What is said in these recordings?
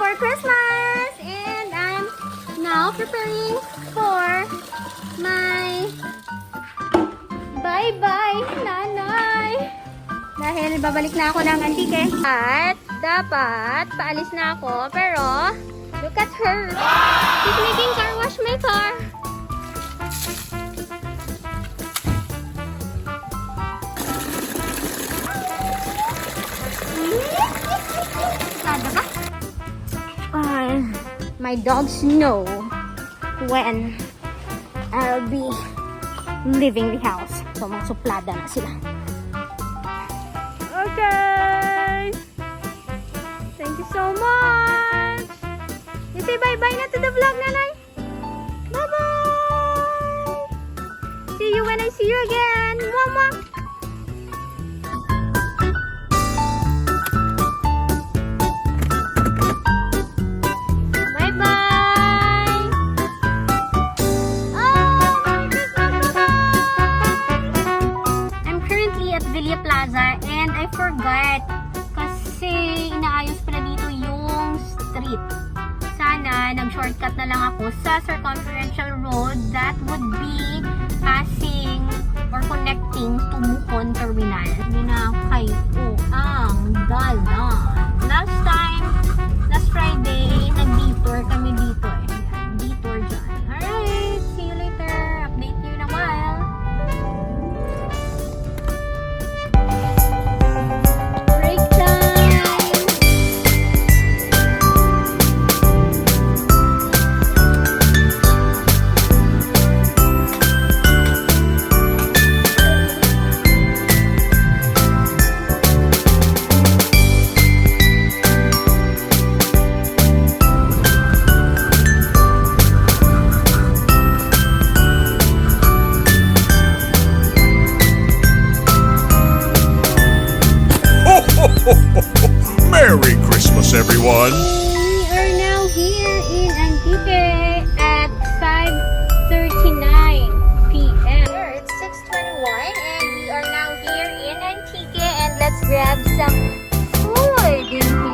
before Christmas, and I'm now preparing for my bye-bye nanay. Dahil babalik na ako ng Antique. At dapat paalis na ako, pero look at her. She's making car wash my car. My dogs know when I'll be leaving the house. So, mga suplada na sila. Okay! Thank you so much! You say bye-bye na to the vlog, nanay? Bye-bye! See you when I see you again! Mama! Plaza, and I forgot kasi inaayos pala dito yung street. Sana nag-shortcut na lang ako sa circumferential road that would be passing or connecting to Mukon Terminal. Hindi na kayo ang dalan. Last Friday, nag-detour kami dito eh. Detour dyan. Alright, see you later. Update you in a while. Merry Christmas, everyone! We are now here in Antique at 5:39 p.m. It's 6:21 and we are now here in Antique, and let's grab some food in here.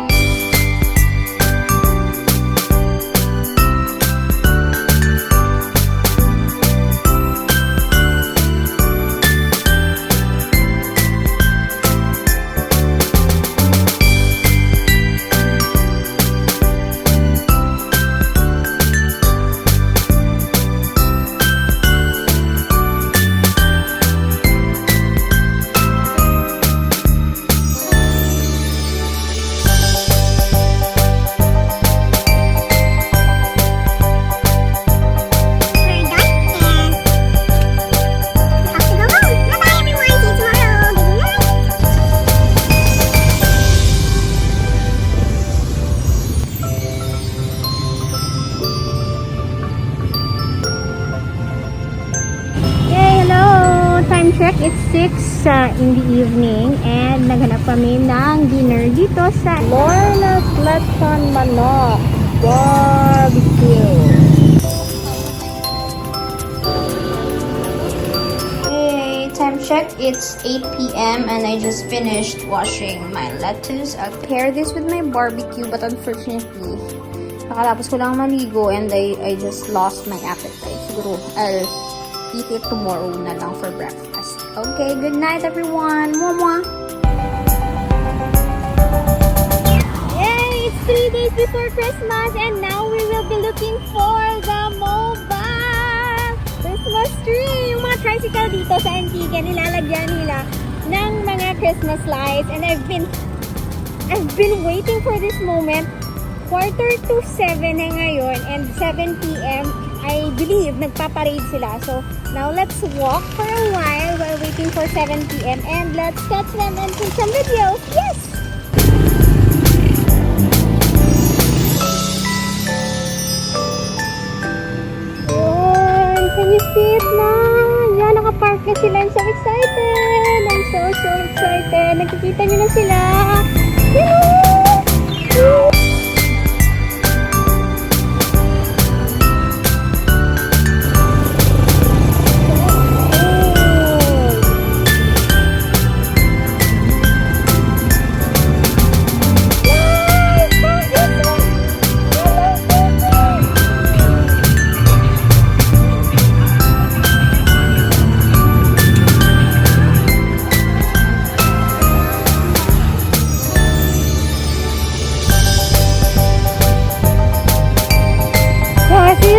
Check, it's 6 in the evening and naghanap kami ng dinner dito sa Lorna's Lechon Manok Barbecue. Hey, time check, it's 8 p.m. and I just finished washing my lettuce. I'll pair this with my barbecue, but unfortunately nakatapos ko lang maligo and I just lost my appetite. Siguro I'll eat it tomorrow na lang for breakfast. Okay, good night everyone. Mwah! Yay! It's 3 days before Christmas and now we will be looking for the mobile Christmas tree. Yung mga tricycle dito sa Antique, nilalagyan nila ng mga Christmas lights, and I've been waiting for this moment. 6:45 na ngayon and 7 p.m. I believe nagpaparade sila. So now let's walk for a while waiting for 7 p.m. and let's catch them and take some videos. Yes! Yun! Can you see it na? Yan, nakapark na sila. I'm so excited! I'm so excited! Nakikita nyo na sila! Yun!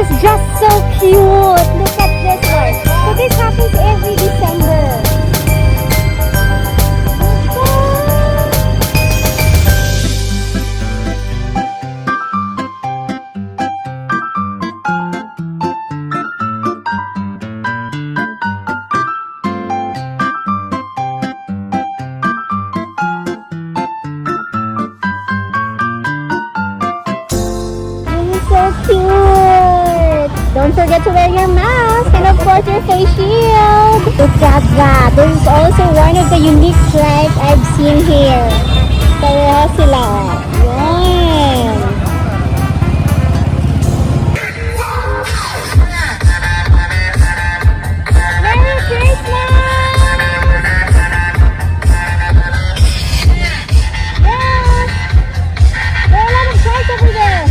is just so cute. Look at this one. So this happens every December. This is so cute. Don't forget to wear your mask and of course your face shield. Look at that. This is also one of the unique stripes I've seen here. Pareha sila. Yan. Merry Christmas! Yes! There are a lot of toys over there.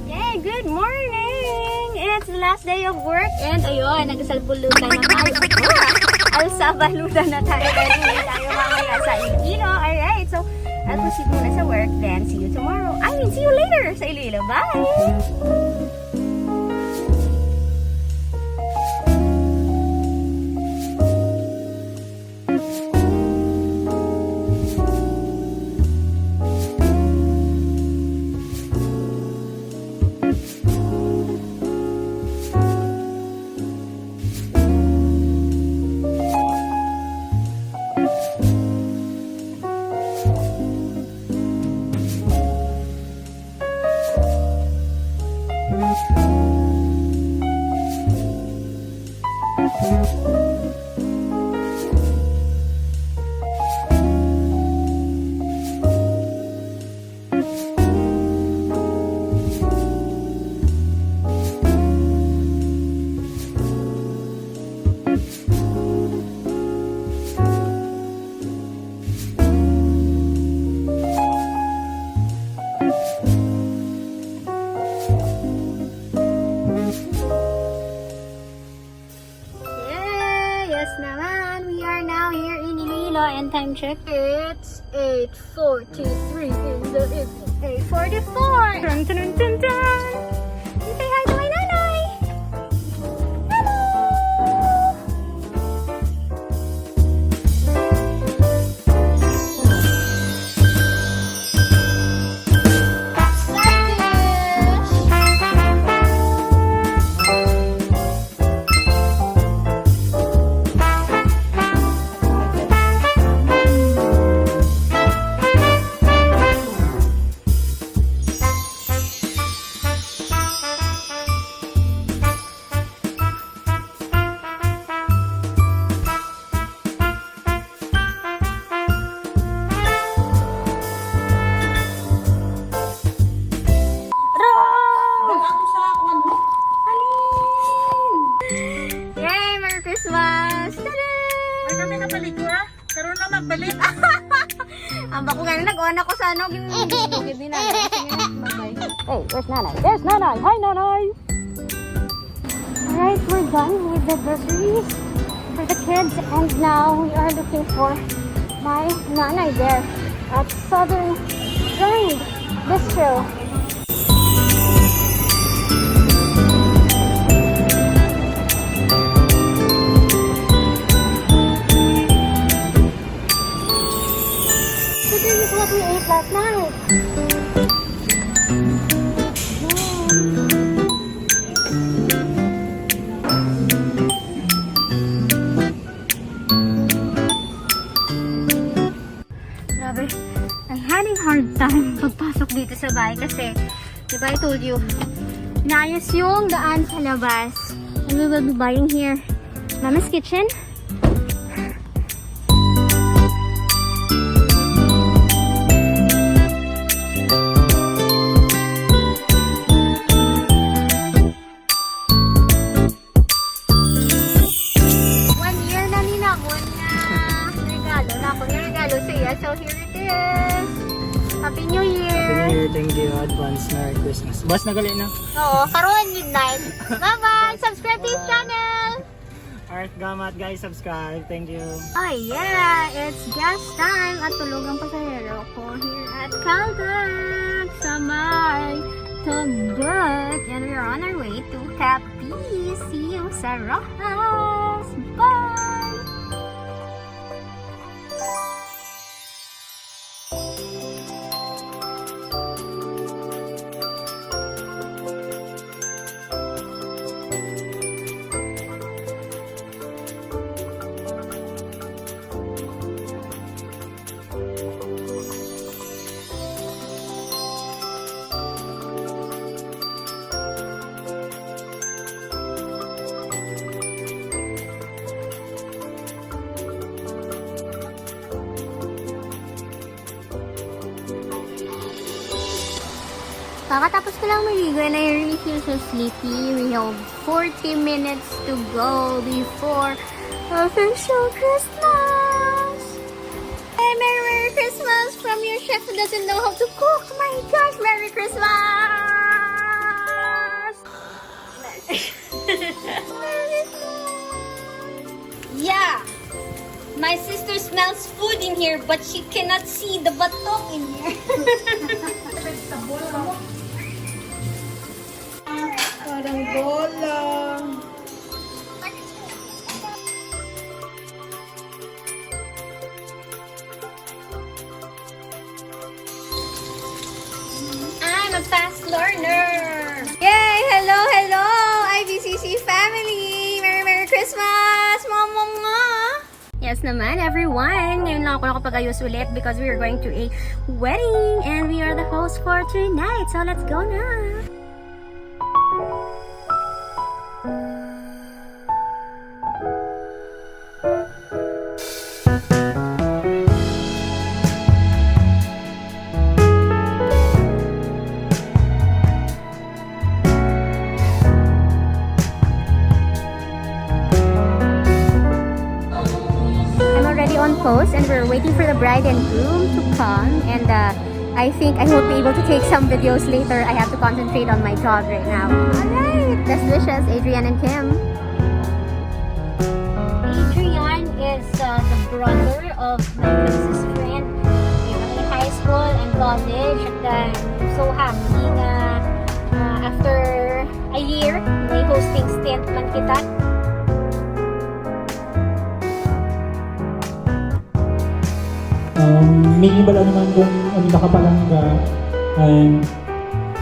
Yay! Good morning! It's the last day of work and ayun, nagsalbulutan na tayo. Alsabalutan na tayo dahil hindi tayo mamaya sa Iloilo. Alright, so I'll proceed muna sa work then see you tomorrow. See you later sa Iloilo. Bye! Yes naman, we are now here in Iloilo and time check, it's 8:43 in the evening. 8:44! Dun, dun, dun, dun, dun. Say hi to my nanay! Hello! Yay! Merry Christmas! Tada! Ay, kami na pelikula. Karoon na magbalik. Ang bako nga nag-on ako sa ano. Gid ni nanay. Bye-bye. Hey, where's nanay? There's nanay! Hi, nanay! Alright, we're done with the groceries for the kids and now we are looking for my nanay there at Southern Grind Bistro. So this is what we ate last night. Grabe, I'm having hard time pagpasok dito sa bahay kasi, diba I told you, inaayos yung daan sa labas. And we will be buying here. Mama's Kitchen. So here it is. Happy New Year. thank you. Advance Merry Christmas. Boss, nagali na. Oo, karoon midnight. Bye-bye! Subscribe to his channel! Alright, gamat guys, subscribe. Thank you. Oh yeah, it's gas time at tulog ang pasahero ko here at Calgary sa may Tugot. And we're on our way to Capiz. See you sa Rojas. Bye! Kakatapos ko lang maligo and I really feel so sleepy. We have 40 minutes to go before official Christmas. Hey, Merry Christmas from your chef who doesn't know how to cook. My gosh, Merry Christmas! Merry Christmas! Yeah! My sister smells food in here but she cannot see the batok in here. Parang bola. I'm a fast learner! Yay! Hello, hello! IBCC family! Merry Christmas! Mama! Yes naman, everyone! Ngayon lang ako nakapag-ayos ulit because we are going to a wedding and we are the host for tonight. So let's go na! On post and we're waiting for the bride and groom to come and I hope be able to take some videos later. I have to concentrate on my job right now. Alright, best wishes Adrian and Kim. Adrian is the brother of my closest friend. We were in high school and college and I'm so happy na after a year may hosting stint man kita. May bala naman kung nakapalangga and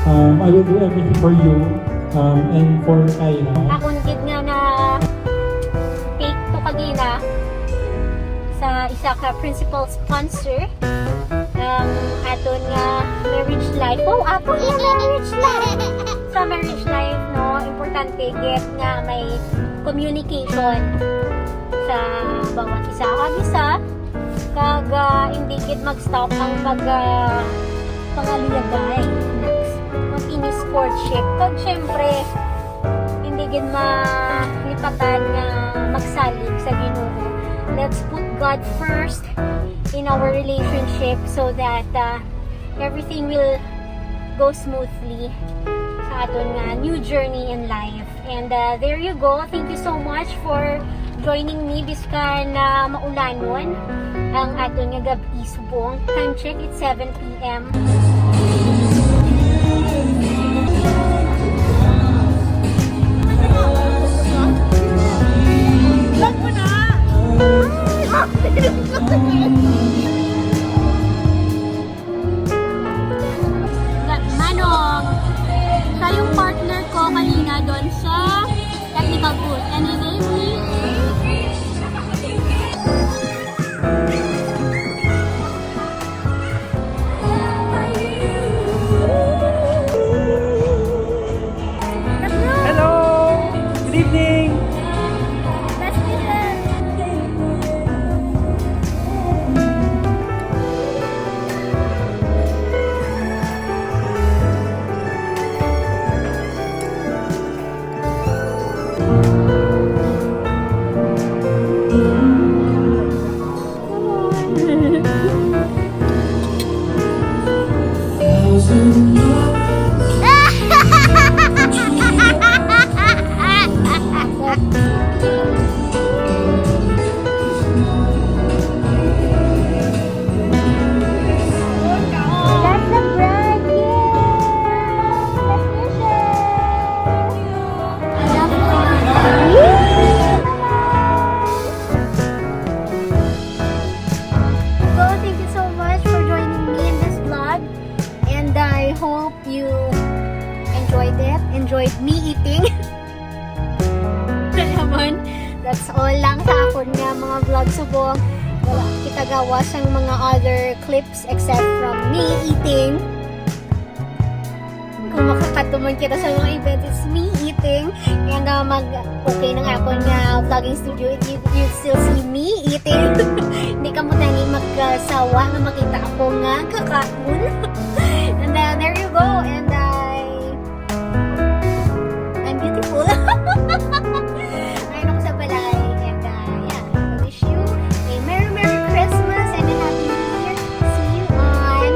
I will do everything for you and for Kyla. Akong gid nga na fake to kagina sa isa ka principal sponsor aton nga marriage life. Oh, apo nga marriage life. Sa marriage life, no, importante get nga may communication sa bawat isa. Isa kag hindi gid mag-stop ang pangaluyagay next continuous courtship kag syempre hindi gid malipatan nga magsalig sa Ginoo. Let's put God first in our relationship so that everything will go smoothly sa aton nga new journey in life. And there you go. Thank you so much for joining me biskan na maulanon ang aton nga gabi subong. Time check, it's 7 p.m. Vlog mo na! Manong, siya yung partner ko kanina doon sa technical booth. And his name is you enjoyed me eating. Naman, that's all lang sa akon nga mga vlog subong. Wala kita gawa sa mga other clips except from me eating. Kung makakatuman kita sa mga event, it's me eating. And mag-okay ng akon nga vlogging studio, you still see me eating. Hindi ka mo tani magkasawa na makita ako nga kakaon. And there you go. And I'm beautiful. Ayun ako sa balay. And yeah, I wish you a Merry Christmas and a Happy New Year. See you on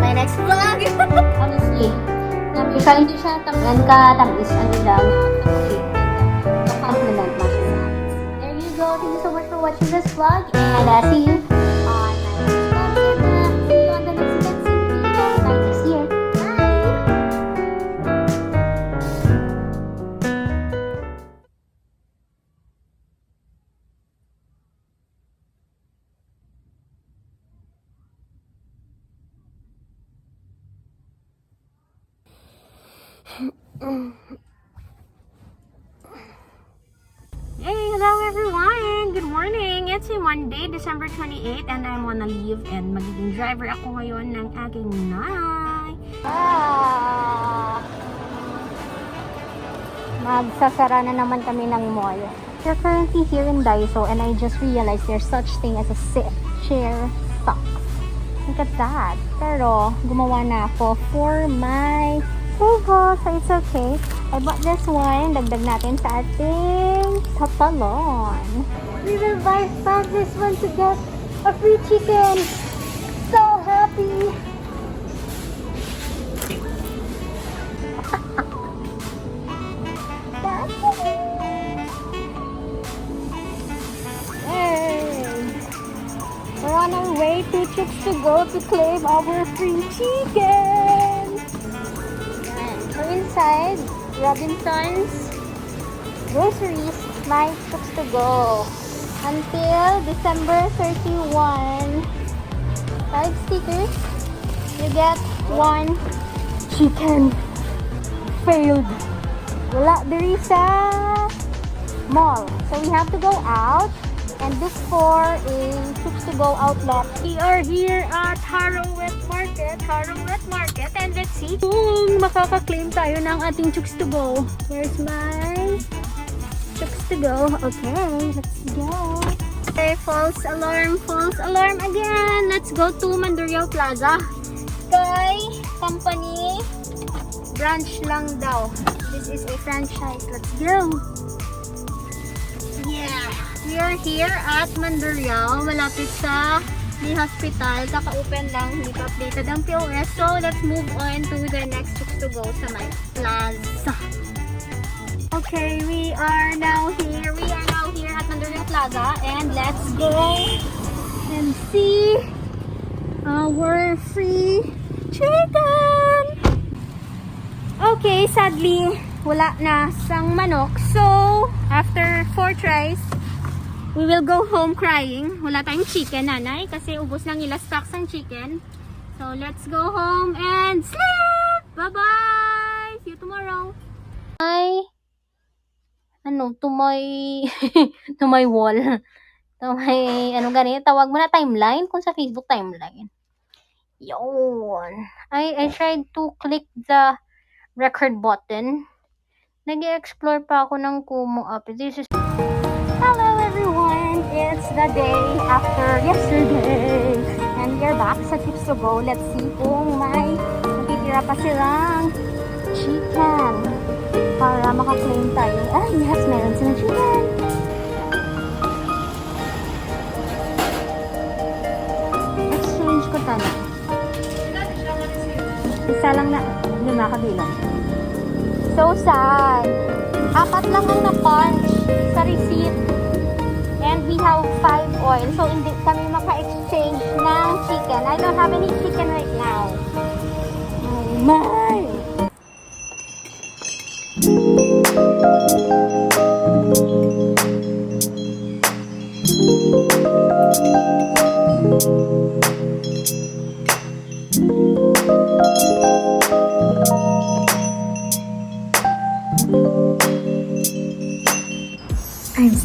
my next vlog. Honestly, ikaw hindi siya tamis ano lang. Okay. Compliment mo siya. There you go. Thank you so much for watching this vlog. And see you on my next vlog. And see you on the next event. Sometime this year. Bye! Hey, hello everyone! Good morning! It's a Monday, December 28 and I'm on a leave and magiging driver ako ngayon ng aking nanay. Magsasara na naman kami ng mall. We're currently here in Daiso and I just realized there's such thing as a chair stocks. Look at that. Pero gumawa na ako for my table, so it's okay. I bought this one. Dagdag natin sa ating tapalon. We will buy this one to get a free chicken. So happy! Hey! We're on our way to Chooks to Go to claim our free chicken. So inside Robinson's groceries, my Chooks to Go until December 31. 5 stickers, you get 1 chicken. Failed. Wala diri sa mall, so we have to go out and look for a Chooks to Go outlet. We are here at Harrow Wet Market, and let's see kung makaka-claim tayo ng ating Chooks to Go. Where's my Chooks to Go? Okay, let's go. Okay, false alarm again. Let's go to Mandurriao Plaza. Kay company branch lang daw. This is a franchise. Let's go. Yeah. We are here at Mandurriao, malapit sa the hospital. Kaka-open lang, hindi pa updated ang POS. So, let's move on to the next Chooks to Go sa my plaza. Okay, we are now here at Mandurriao Plaza. And let's go and see our free chicken. Okay, sadly, wala na sang manok. So, after 4 tries, we will go home crying. Wala tayong chicken, nanay, kasi ubos lang nila stocks ng chicken. So, let's go home and sleep! Bye-bye! See you tomorrow! To my wall. To my, tawag mo na timeline? Kung sa Facebook timeline. Yun. I tried to click the record button. Nag-explore pa ako ng Kumu app. This is... Hello everyone! It's the day after yesterday. And we're back sa Chooks to Go. Let's see kung may natitira pa silang chicken. Para makaklaim tayo. Ah, yes, meron silang chicken. Exchange ko tayo. Isa lang na. Lima kabilang. So sad. 4 lang ang na-punch sa receipt. And we have 5 oil. So, hindi kami maka-exchange ng chicken. I don't have any chicken right now. Oh my!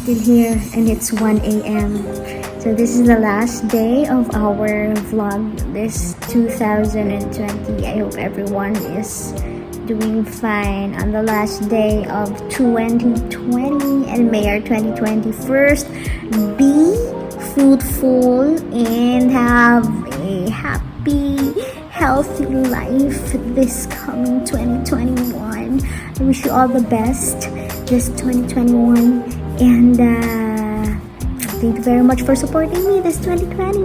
still here and it's 1 a.m. So this is the last day of our vlog this 2020. I hope everyone is doing fine on the last day of 2020, and may our 2021st be fruitful and have a happy, healthy life this coming 2021. I wish you all the best this 2021, and thank you very much for supporting me this 2020.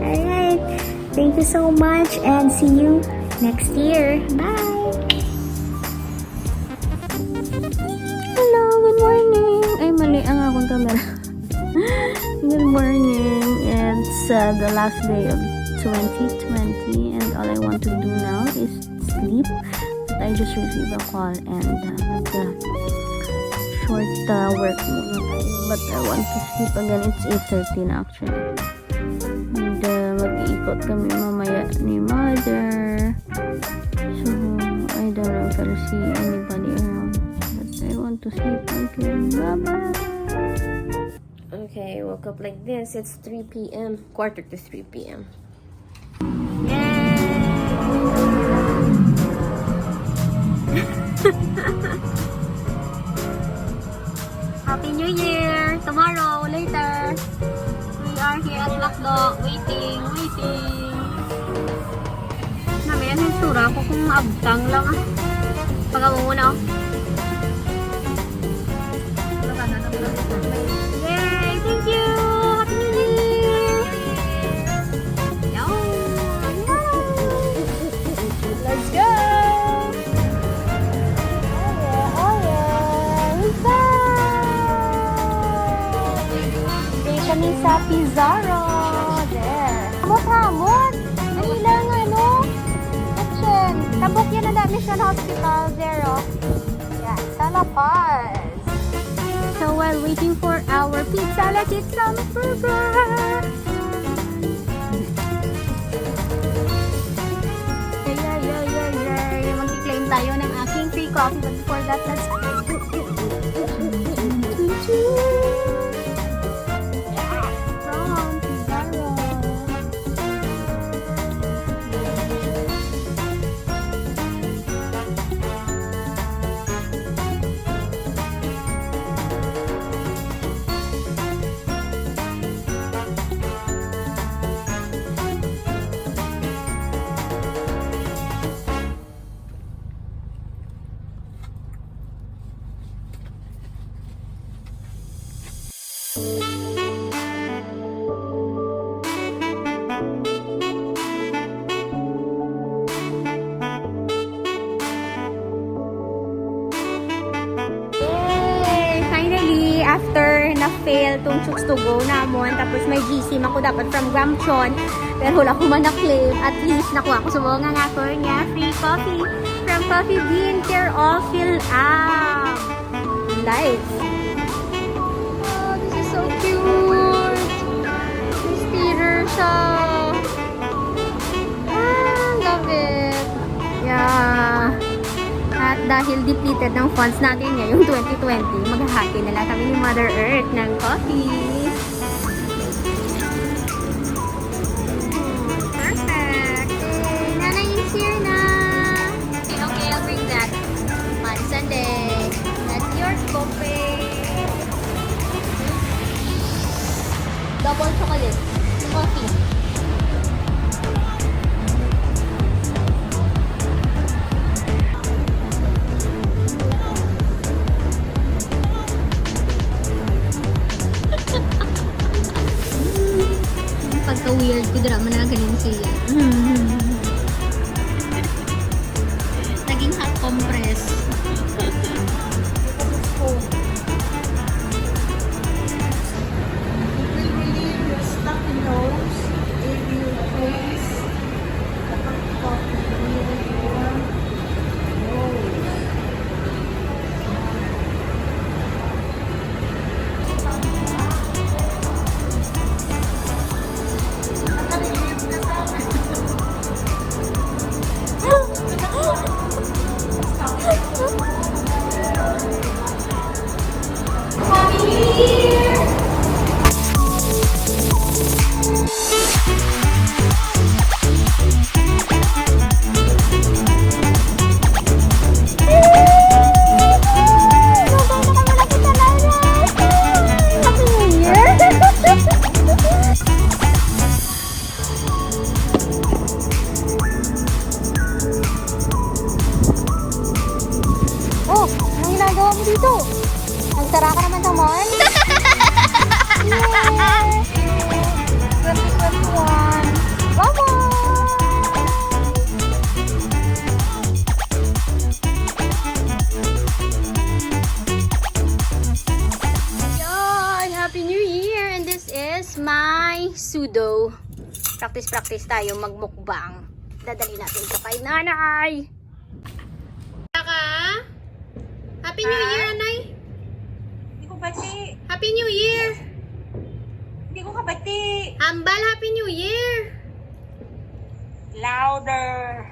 Alright, thank you so much and see you next year. Bye! Hello, good morning! Ay, mali ang akong camera. Good morning. It's the last day of 2020 and all I want to do now is sleep. But I just received a call and the short work muna tayo. But I want to sleep again. It's 8:30 na actually. And mag-iikot kami mamaya ni mother. So, I don't know if I'll see anybody around. But I want to sleep. Okay, bye-bye. Okay, woke up like this. It's 3 p.m. Quarter to 3 p.m. Happy New Year! Tomorrow, later. We are here at McDo. Waiting. Namin yung sura ko kung abtang lang ah. Pagkawa muna oh. Yay! Thank you! Happy New Year! Yum! Let's go! Oh yeah! Who's that? Dito kami sa Pizarro. There. Hamot! Dali lang ano? Kitchen. Tapos yan na Mission Hospital. There oh. Yan. Talapas. So while waiting for our pizza, let's eat some burger. Yay. Mag-claim tayo ng aking free coffee. But before that, let's from Pizarro. After na-fail tong Chooks to Go namon, tapos may GC ako dapat from Gramchon, pero wala ko man na-claim. At least nakuha ko sa mga ngakor niya free coffee from Coffee Bean. They're all filled up. Life. Oh, this is so cute. This theater siya. Love it. Yeah. At dahil depleted ng funds natin ngayong 2020, maghahati na lang kami ni Mother Earth ng coffee. Perfect! Okay, Nanay is here na! Okay, I'll bring that on Sunday. That's your coffee. Double chocolate. Coffee. dito. Nagsara ka naman sa mall? Yay! 2021. Bye-bye! Yon! Happy New Year! And this is my sudo. Practice tayo magmukbang. Dadali natin ito kay nanay. Ka? Happy New Year, Anay! Hindi ko bati. Happy New Year! Hindi ko kabati. Ambal, Happy New Year! Louder.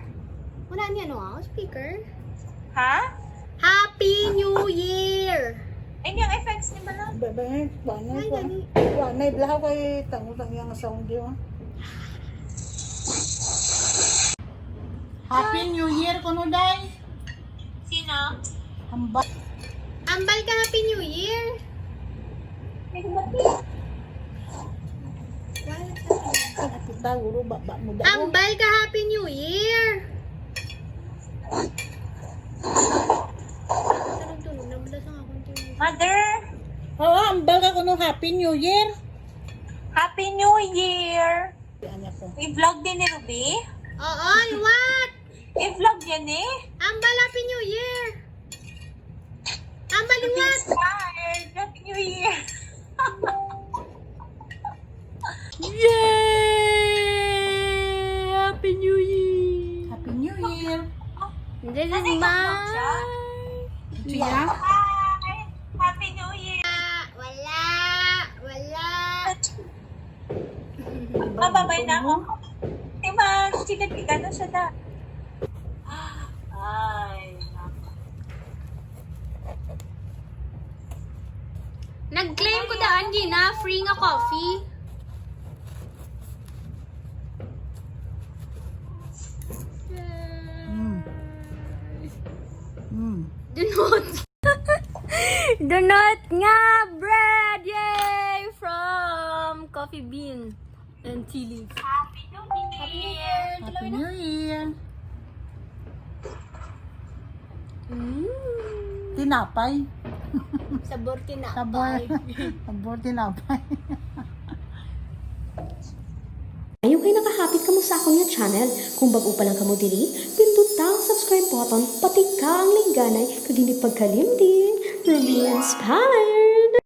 Wala niya, no? Speaker. Ha? Happy New Year! Ay, niyang effects ni Bala. Bebe, wanay Ay, ko. dali. Wanay, blahaw kay tangutang yung sound yun. Happy New Year, kuno day. Sino? Hamba. Ambal ka, Happy New Year! Hindi ko bati. Kita guru baba mo daw. Ambal ka, Happy New Year! Tunog, nabulas ang akong tunog. Mother, Oo, ambal ka kuno Happy New Year. Happy New Year. Ano ko? I-vlog din ni Ruby. Oo, what? I-vlog yan eh. Ambal, Happy New Year! Ambal, what? Inspired. Happy New Year. Yay! Happy New Year! Happy New Year. This is Nasa vlog siya? Siya? Hi. Happy New Year. Wala! Mababay na ako. Eh, mag-chika-chika na siya na. Ay, nako. Nag-claim ko daan, Gina. Free nga coffee. Donut. Donut nga bread! Yay! From Coffee Bean and Tea Leaf. Happy New Year. Happy New Year. Tinapay. Sabor tinapay. Sabor. Sabor tinapay. Ayaw kayo nakahapit ka mo sa akong yung channel. Kung bago pa lang ka mo diri, pindot ang subscribe button, pati ka ang lingganay, kag hindi pagkalimdin. Ruby Inspired!